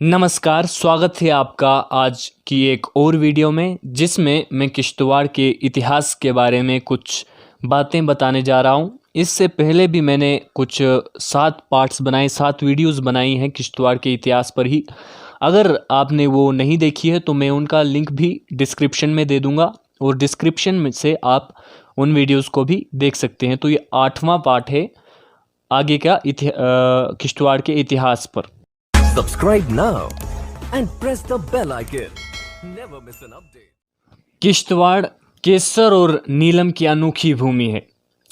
नमस्कार, स्वागत है आपका आज की एक और वीडियो में जिसमें मैं किश्तवाड़ के इतिहास के बारे में कुछ बातें बताने जा रहा हूं। इससे पहले भी मैंने कुछ 7 पार्ट्स बनाए, 7 वीडियोस बनाई हैं किश्तवाड़ के इतिहास पर ही। अगर आपने वो नहीं देखी है तो मैं उनका लिंक भी डिस्क्रिप्शन में दे दूंगा और डिस्क्रिप्शन में से आप उन वीडियोस को भी देख सकते हैं। तो ये 8वां पार्ट है आगे का किश्तवाड़ के इतिहास पर। Subscribe now and press the bell icon. Never miss an update. Kishtwar केसर और नीलम की अनोखी भूमि है।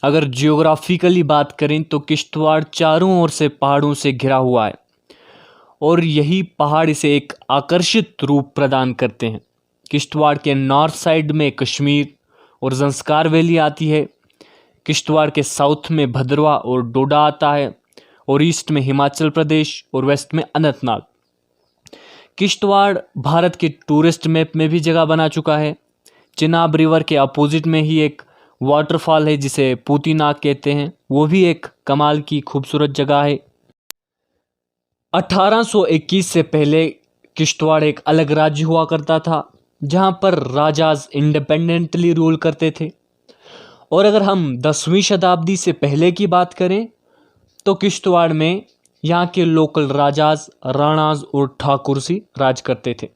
अगर जियोग्राफिकली बात करें तो किश्तवाड़ चारों ओर से पहाड़ों से घिरा हुआ है और यही पहाड़ इसे एक आकर्षित रूप प्रदान करते हैं। किश्तवाड़ के नॉर्थ साइड में कश्मीर और ज़ंस्कार वैली आती है। किश्तवाड़ के साउथ में भद्रवा और डोडा आता है और ईस्ट में हिमाचल प्रदेश और वेस्ट में अनंतनाग। किश्तवाड़ भारत के टूरिस्ट मैप में भी जगह बना चुका है। चिनाब रिवर के अपोजिट में ही एक वाटरफॉल है जिसे पूती नाग कहते हैं, वो भी एक कमाल की खूबसूरत जगह है। 1821 से पहले किश्तवाड़ एक अलग राज्य हुआ करता था जहां पर राजाज इंडिपेंडेंटली रूल करते थे। और अगर हम 10वीं शताब्दी से पहले की बात करें तो किश्तवाड़ में यहाँ के लोकल राजाज, राणाज और ठाकुरसी राज करते थे।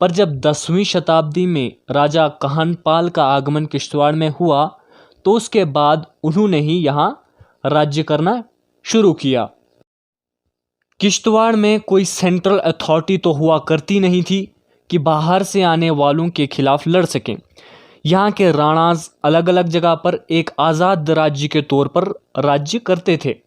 पर जब 10वीं शताब्दी में राजा काहनपाल का आगमन किश्तवाड़ में हुआ तो उसके बाद उन्होंने ही यहाँ राज्य करना शुरू किया। किश्तवाड़ में कोई सेंट्रल अथॉरिटी तो हुआ करती नहीं थी कि बाहर से आने वालों के खिलाफ लड़ सकें। यहाँ के राणाज अलग अलग जगह पर एक आज़ाद राज्य के तौर पर राज्य करते थे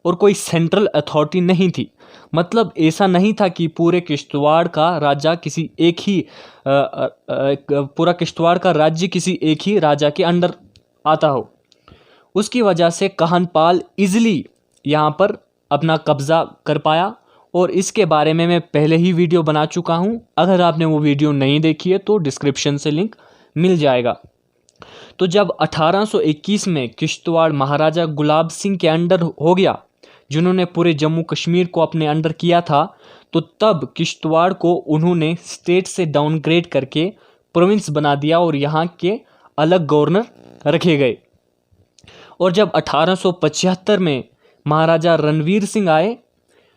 और कोई सेंट्रल अथॉरिटी नहीं थी। मतलब ऐसा नहीं था कि पूरे किश्तवाड़ का राजा किसी एक ही पूरा किश्तवाड़ का राज्य किसी एक ही राजा के अंडर आता हो। उसकी वजह से काहनपाल इजीली यहाँ पर अपना कब्ज़ा कर पाया और इसके बारे में मैं पहले ही वीडियो बना चुका हूँ। अगर आपने वो वीडियो नहीं देखी है तो डिस्क्रिप्शन से लिंक मिल जाएगा। तो जब 1821 में किश्तवाड़ महाराजा गुलाब सिंह के अंडर हो गया, जिन्होंने पूरे जम्मू कश्मीर को अपने अंडर किया था, तो तब किश्तवाड़ को उन्होंने स्टेट से डाउनग्रेड करके प्रोविंस बना दिया और यहाँ के अलग गवर्नर रखे गए। और जब 1875 में महाराजा रणवीर सिंह आए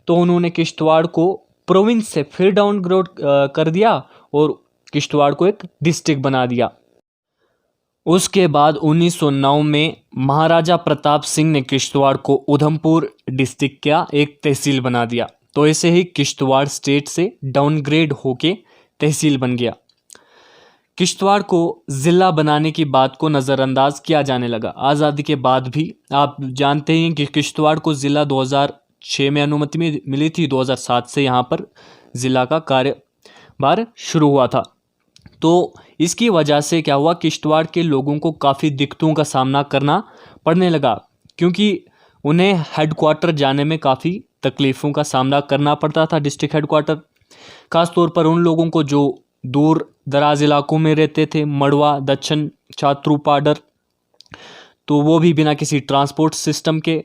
तो उन्होंने किश्तवाड़ को प्रोविंस से फिर डाउनग्रेड कर दिया और किश्तवाड़ को एक डिस्ट्रिक्ट बना दिया। उसके बाद 1909 में महाराजा प्रताप सिंह ने किश्तवाड़ को उधमपुर डिस्ट्रिक्ट का एक तहसील बना दिया। तो ऐसे ही किश्तवाड़ स्टेट से डाउनग्रेड होके तहसील बन गया। किश्तवाड़ को ज़िला बनाने की बात को नज़रअंदाज किया जाने लगा। आज़ादी के बाद भी आप जानते हैं कि किश्तवाड़ को ज़िला 2006 में अनुमति मिली थी। 2007 से यहाँ पर ज़िला का कार्यभार शुरू हुआ था। तो इसकी वजह से क्या हुआ, किश्तवाड़ के लोगों को काफ़ी दिक्कतों का सामना करना पड़ने लगा क्योंकि उन्हें हेडक्वार्टर जाने में काफ़ी तकलीफ़ों का सामना करना पड़ता था। डिस्ट्रिक्ट हेडक्वार्टर ख़ास तौर पर उन लोगों को जो दूर दराज इलाकों में रहते थे, मड़वा, दच्छन, छात्रू पाडर, तो वो भी बिना किसी ट्रांसपोर्ट सिस्टम के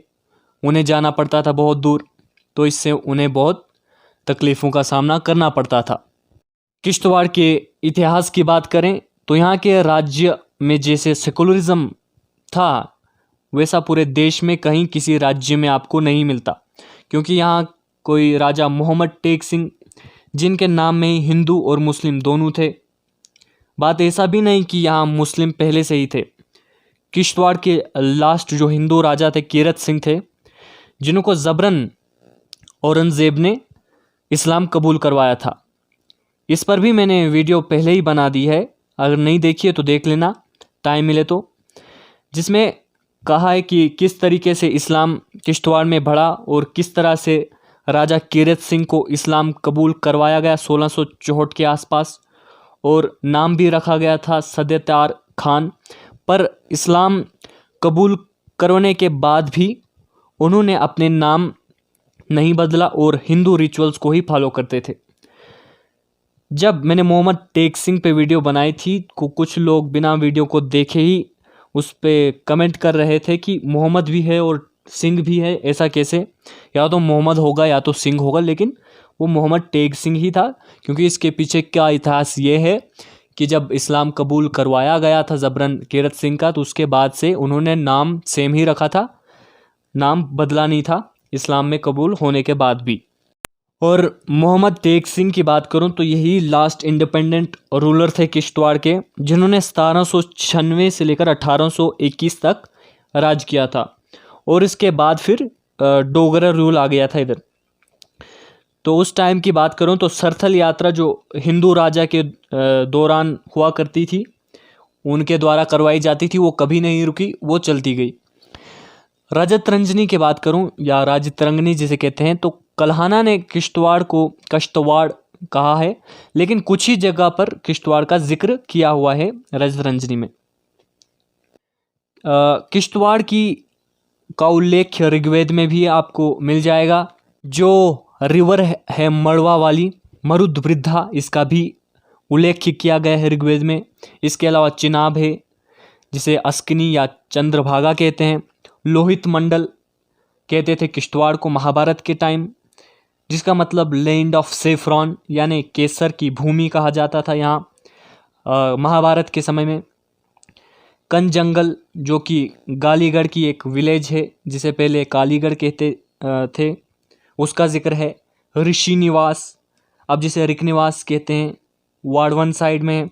उन्हें जाना पड़ता था बहुत दूर। तो इससे उन्हें बहुत तकलीफ़ों का सामना करना पड़ता था। किश्तवाड़ के इतिहास की बात करें तो यहाँ के राज्य में जैसे सेकुलरिज्म था वैसा पूरे देश में कहीं किसी राज्य में आपको नहीं मिलता, क्योंकि यहाँ कोई राजा मोहम्मद टेक सिंह जिनके नाम में ही हिंदू और मुस्लिम दोनों थे। बात ऐसा भी नहीं कि यहाँ मुस्लिम पहले से ही थे। किश्तवाड़ के लास्ट जो हिंदू राजा थे कीरत सिंह थे, जिनको ज़बरन औरंगज़ेब ने इस्लाम कबूल करवाया था। इस पर भी मैंने वीडियो पहले ही बना दी है, अगर नहीं देखी है तो देख लेना टाइम मिले तो, जिसमेमें कहा है कि किस तरीके से इस्लाम किश्तवाड़ में बढ़ा और किस तरह से राजा कीरत सिंह को इस्लाम कबूल करवाया गया 1664 के आसपास, और नाम भी रखा गया था सद्यतार खान। पर इस्लाम कबूल करने के बाद भी उन्होंने अपने नाम नहीं बदला और हिंदू रिचुअल्स को ही फॉलो करते थे। जब मैंने मोहम्मद टेक सिंह पे वीडियो बनाई थी कुछ लोग बिना वीडियो को देखे ही उस पर कमेंट कर रहे थे कि मोहम्मद भी है और सिंह भी है, ऐसा कैसे, या तो मोहम्मद होगा या तो सिंह होगा, लेकिन वो मोहम्मद टेग सिंह ही था, क्योंकि इसके पीछे क्या इतिहास ये है कि जब इस्लाम कबूल करवाया गया था ज़बरन कीरत सिंह का, तो उसके बाद से उन्होंने नाम सेम ही रखा था, नाम बदला नहीं था इस्लाम में कबूल होने के बाद भी। और मोहम्मद टेग सिंह की बात करूं तो यही लास्ट इंडिपेंडेंट रूलर थे किश्तवाड़ के, जिन्होंने 1796 से लेकर 1821 तक राज किया था। और इसके बाद फिर डोगरा रूल आ गया था इधर। तो उस टाइम की बात करूं तो सरथल यात्रा जो हिंदू राजा के दौरान हुआ करती थी, उनके द्वारा करवाई जाती थी, वो कभी नहीं रुकी, वो चलती गई। रजत रंजनी की बात करूं या राजत रंगनी जिसे कहते हैं, तो कल्हाना ने किश्तवाड़ को कश्तवाड़ कहा है, लेकिन कुछ ही जगह पर किश्तवाड़ का जिक्र किया हुआ है रजत रंजनी में। किश्तवाड़ की का उल्लेख ऋग्वेद में भी आपको मिल जाएगा। जो रिवर है मड़वा वाली मरुद वृद्धा, इसका भी उल्लेख किया गया है ऋग्वेद में। इसके अलावा चिनाब है जिसे अस्किनी या चंद्रभागा कहते हैं। लोहित मंडल कहते थे किश्तवाड़ को महाभारत के टाइम, जिसका मतलब लैंड ऑफ सेफ्रॉन यानी केसर की भूमि कहा जाता था यहाँ महाभारत के समय में। कंजंगल जो कि गालीगढ़ की एक विलेज है, जिसे पहले कालीगढ़ कहते थे, उसका जिक्र है। ऋषि निवास, अब जिसे ऋक निवास कहते हैं, वाड़वन साइड में है।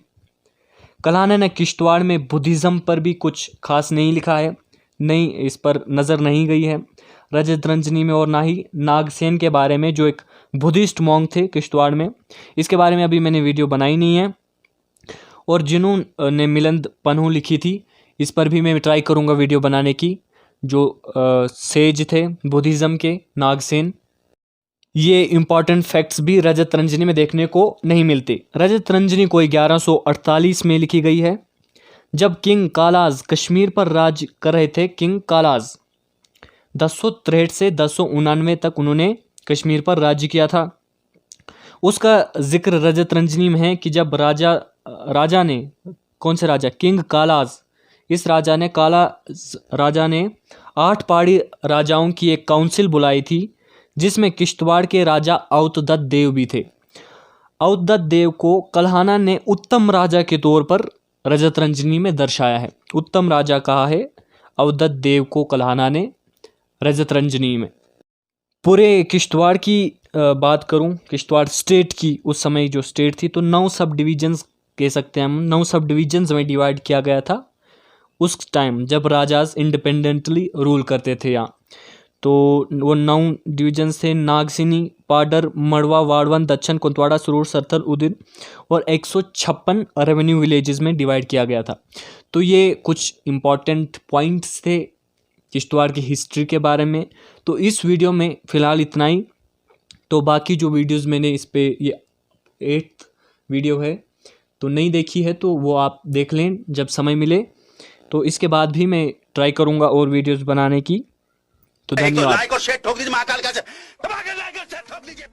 कल्हाना ने किश्तवाड़ में बुद्धिज़्म पर भी कुछ खास नहीं लिखा है, नहीं इस पर नज़र नहीं गई है रजत रंजनी में, और ना ही नागसेन के बारे में जो एक बुद्धिस्ट मॉन्क थे किश्तवाड़ में, इसके बारे में अभी मैंने वीडियो बनाई नहीं है। और जिन्होंने मिलिंद पन्हू लिखी थी, इस पर भी मैं ट्राई करूँगा वीडियो बनाने की, जो सेज थे बुद्धिज़्म के नागसेन। ये इम्पॉर्टेंट फैक्ट्स भी रजत रंजनी में देखने को नहीं मिलते। रजत रंजनी कोई 1148 में लिखी गई है, जब किंग कालाज कश्मीर पर राज कर रहे थे। किंग कालाज 1063 से 1099 तक उन्होंने कश्मीर पर राज्य किया था। उसका जिक्र रजत रंजनी में है कि जब राजा ने, कौन से राजा, किंग कालाज, इस राजा ने 8 पहाड़ी राजाओं की एक काउंसिल बुलाई थी, जिसमें किश्तवाड़ के राजा औतदत देव भी थे। औतदत देव को कल्हाना ने उत्तम राजा के तौर पर रजत रंजनी में दर्शाया है। उत्तम राजा कहा है औतदत देव को कल्हाना ने रजत रंजनी में। पूरे किश्तवाड़ की बात करूं, किश्तवाड़ स्टेट की, उस समय जो स्टेट थी, तो 9 सब डिविजन्स कह सकते हैं हम, 9 सब डिविजन्स में डिवाइड किया गया था उस टाइम जब राजाज इंडिपेंडेंटली रूल करते थे यहाँ। तो वो 9 डिविजन्स थे: नागसिनी, पाडर, मड़वा, वाड़वन, दक्षिण, कुंतवाड़ा, सुरूर, सरथल, उदिन, और 156 रेवेन्यू विलेजेस में डिवाइड किया गया था। तो ये कुछ इम्पॉर्टेंट पॉइंट्स थे किश्तवाड़ की हिस्ट्री के बारे में। तो इस वीडियो में फ़िलहाल इतना ही। तो बाकी जो वीडियोस मैंने इस पे, ये 8th वीडियो है, तो नहीं देखी है तो वो आप देख लें जब समय मिले। तो इसके बाद भी मैं ट्राई करूँगा और वीडियोस बनाने की। तो धन्यवाद। लाइक और शेयर ठोक दीजिए महाकाल का, दबा के लाइक और शेयर ठोक दीजिए।